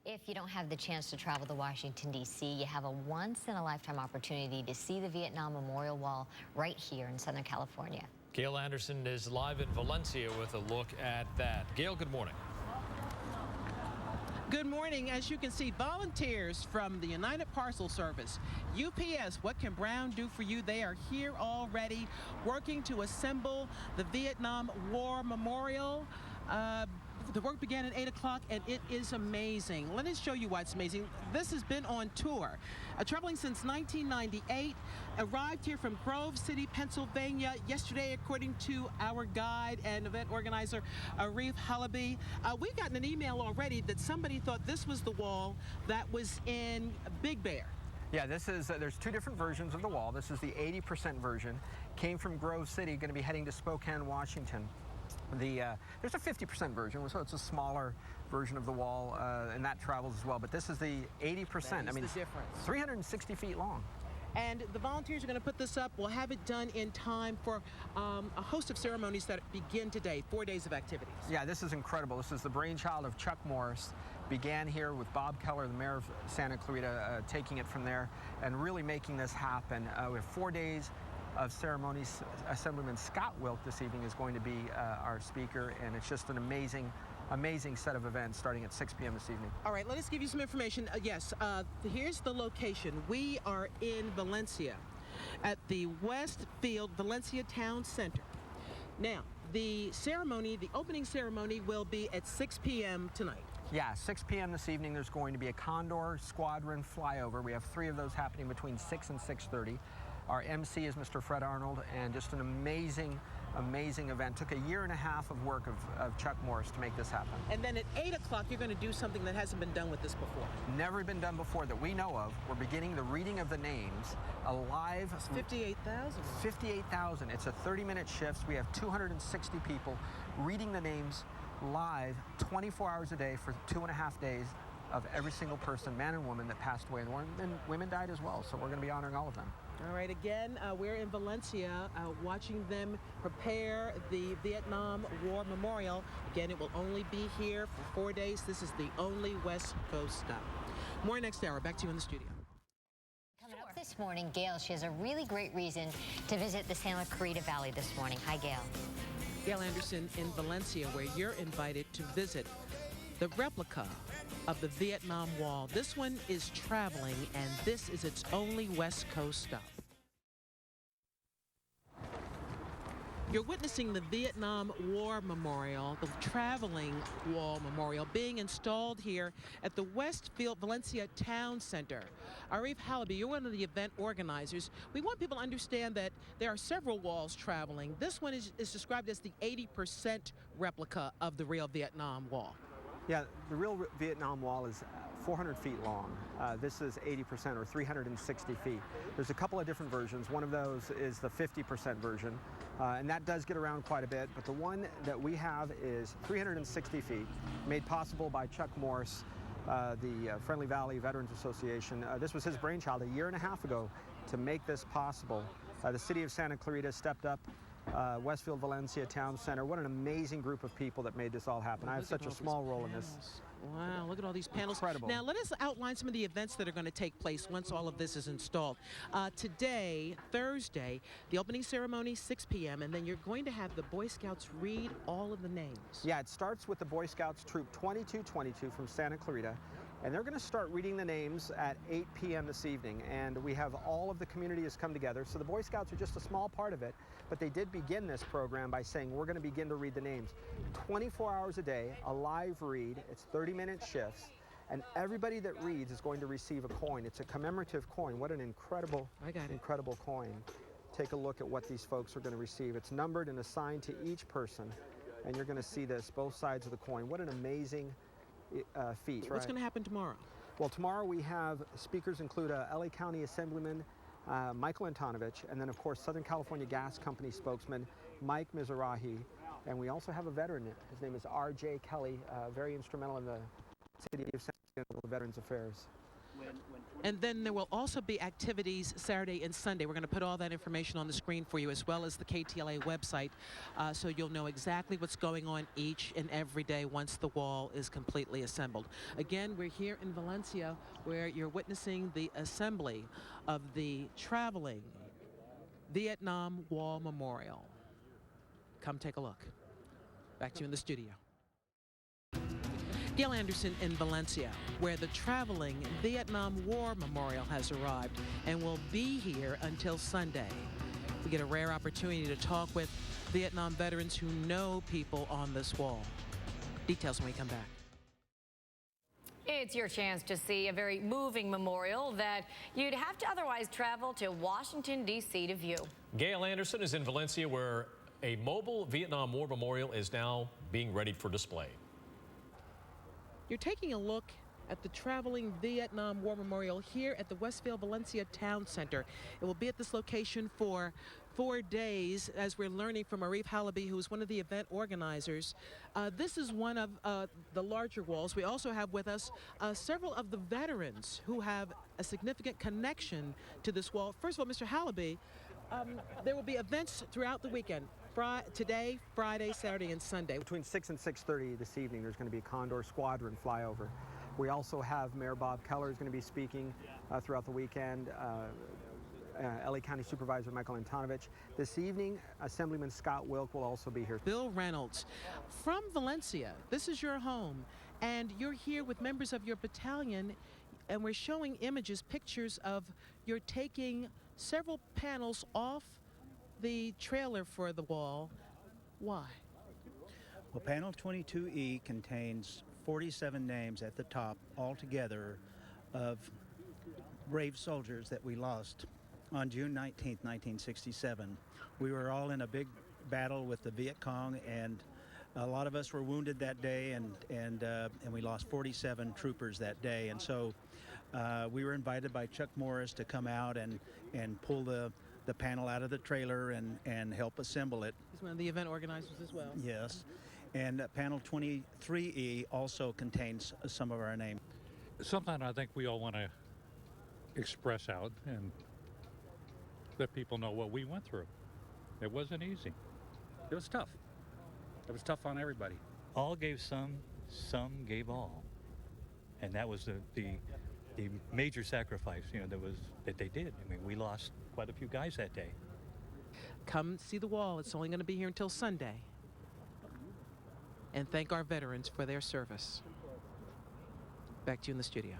If you don't have the chance to travel to Washington, D.C., you have a once-in-a-lifetime opportunity to see the Vietnam Memorial Wall right here in Southern California. Gail Anderson is live in Valencia with a look at that. Gail, good morning. Good morning. As you can see, volunteers from the United Parcel Service, UPS, what can Brown do for you? They are here already working to assemble the Vietnam War Memorial. The work began at 8 o'clock, and it is amazing. Let us show you why it's amazing. This has been on tour, traveling since 1998, arrived here from Grove City, Pennsylvania yesterday, according to our guide and event organizer, Arif, Halaby. We've gotten an email already that somebody thought this was the wall that was in Big Bear. Yeah, this is, there's two different versions of the wall. This is the 80% version. Came from Grove City, going to be heading to Spokane, Washington. There's a 50% version, so it's a smaller version of the wall, and that travels as well. But this is the 80%. I mean, the difference. 360 feet long. And the volunteers are going to put this up. We'll have it done in time for a host of ceremonies that begin today, 4 days of activities. Yeah, this is incredible. This is the brainchild of Chuck Morris. Began here with Bob Keller, the mayor of Santa Clarita, taking it from there and really making this happen. We have 4 days of ceremonies. Assemblyman Scott Wilk this evening is going to be our speaker, and it's just an amazing set of events starting at 6 p.m. this evening. All right, let us give you some information. Yes, here's the location. We are in Valencia at the Westfield Valencia Town Center. Now, the ceremony, the opening ceremony, will be at 6 p.m. tonight. Yeah, 6 p.m. this evening. There's going to be a Condor Squadron flyover. We have 3 of those happening between 6 and 6:30. Our MC is Mr. Fred Arnold, and just an amazing event. Took a year and a half of work of Chuck Morris to make this happen. And then at 8 o'clock, you're going to do something that hasn't been done with this before. Never been done before that we know of. We're beginning the reading of the names, a live... 58,000. 58,000. It's a 30-minute shift. We have 260 people reading the names live 24 hours a day for 2.5 days of every single person, man and woman, that passed away. And women died as well, so we're going to be honoring all of them. All right, again, we're in Valencia watching them prepare the Vietnam War Memorial. Again, it will only be here for 4 days. This is the only West Coast stop. More next hour. Back to you in the studio. Coming up this morning, Gail, she has a really great reason to visit the Santa Clarita Valley this morning. Hi, Gail. Gail Anderson in Valencia, where you're invited to visit the replica of the Vietnam Wall. This one is traveling, and this is its only West Coast stop. You're witnessing the Vietnam War Memorial, the traveling wall memorial, being installed here at the Westfield Valencia Town Center. Arif, Halaby, you're one of the event organizers. We want people to understand that there are several walls traveling. This one is described as the 80% replica of the real Vietnam Wall. Yeah, the real Vietnam Wall is 400 feet long. This is 80%, or 360 feet. There's a couple of different versions. One of those is the 50% version, and that does get around quite a bit, but the one that we have is 360 feet, made possible by Chuck Morris, the Friendly Valley Veterans Association. This was his brainchild a year and a half ago to make this possible. The city of Santa Clarita stepped up. Westfield Valencia Town Center. What an amazing group of people that made this all happen. I have such a small role in this. Wow, look at all these panels. Incredible. Now, let us outline some of the events that are going to take place once all of this is installed. Today, Thursday, the opening ceremony, 6 p.m., and then you're going to have the Boy Scouts read all of the names. Yeah, it starts with the Boy Scouts Troop 2222 from Santa Clarita. And they're going to start reading the names at 8 p.m. this evening, and we have all of the community has come together. So the Boy Scouts are just a small part of it, but they did begin this program by saying we're going to begin to read the names 24 hours a day, a live read. It's 30-minute shifts, and everybody that reads is going to receive a coin. It's a commemorative coin. What an incredible coin. Take a look at what these folks are going to receive. It's numbered and assigned to each person, and you're going to see this, both sides of the coin. What an amazing feat. What's going to happen tomorrow? Well, tomorrow we have speakers include LA County Assemblyman Michael Antonovich, and then of course Southern California Gas Company spokesman Mike Mizrahi, and we also have a veteran. His name is R.J. Kelly, very instrumental in the city of San Diego Veterans Affairs. And then there will also be activities Saturday and Sunday. We're going to put all that information on the screen for you, as well as the KTLA website, so you'll know exactly what's going on each and every day once the wall is completely assembled. Again, we're here in Valencia, where you're witnessing the assembly of the traveling Vietnam Wall Memorial. Come take a look. Back to you in the studio. Gail Anderson in Valencia, where the traveling Vietnam War Memorial has arrived and will be here until Sunday. We get a rare opportunity to talk with Vietnam veterans who know people on this wall. Details when we come back. It's your chance to see a very moving memorial that you'd have to otherwise travel to Washington, D.C. to view. Gail Anderson is in Valencia, where a mobile Vietnam War Memorial is now being readied for display. You're taking a look at the traveling Vietnam War Memorial here at the Westfield Valencia Town Center. It will be at this location for 4 days, as we're learning from Arif, Halaby, who is one of the event organizers. This is one of the larger walls. We also have with us several of the veterans who have a significant connection to this wall. First of all, Mr. Halaby, there will be events throughout the weekend. Today, Friday, Saturday, and Sunday. Between 6 and 6:30 this evening, there's going to be a Condor Squadron flyover. We also have Mayor Bob Keller is going to be speaking throughout the weekend. LA County Supervisor Michael Antonovich. This evening, Assemblyman Scott Wilk will also be here. Bill Reynolds, from Valencia, this is your home, and you're here with members of your battalion, and we're showing images, pictures of you're taking several panels off the trailer for the wall. Why? Well, panel 22E contains 47 names at the top altogether of brave soldiers that we lost on June 19th, 1967. We were all in a big battle with the Viet Cong, and a lot of us were wounded that day, and we lost 47 troopers that day. And so we were invited by Chuck Morris to come out and pull the panel out of the trailer and help assemble it. He's one of the event organizers as well. Yes. And panel 23E also contains some of our names. Something I think we all want to express out and let people know what we went through. It wasn't easy. It was tough. It was tough on everybody. All gave some gave all. And that was the major sacrifice, that they did. I mean, we lost quite a few guys that day. Come see the wall. It's only going to be here until Sunday. And thank our veterans for their service. Back to you in the studio.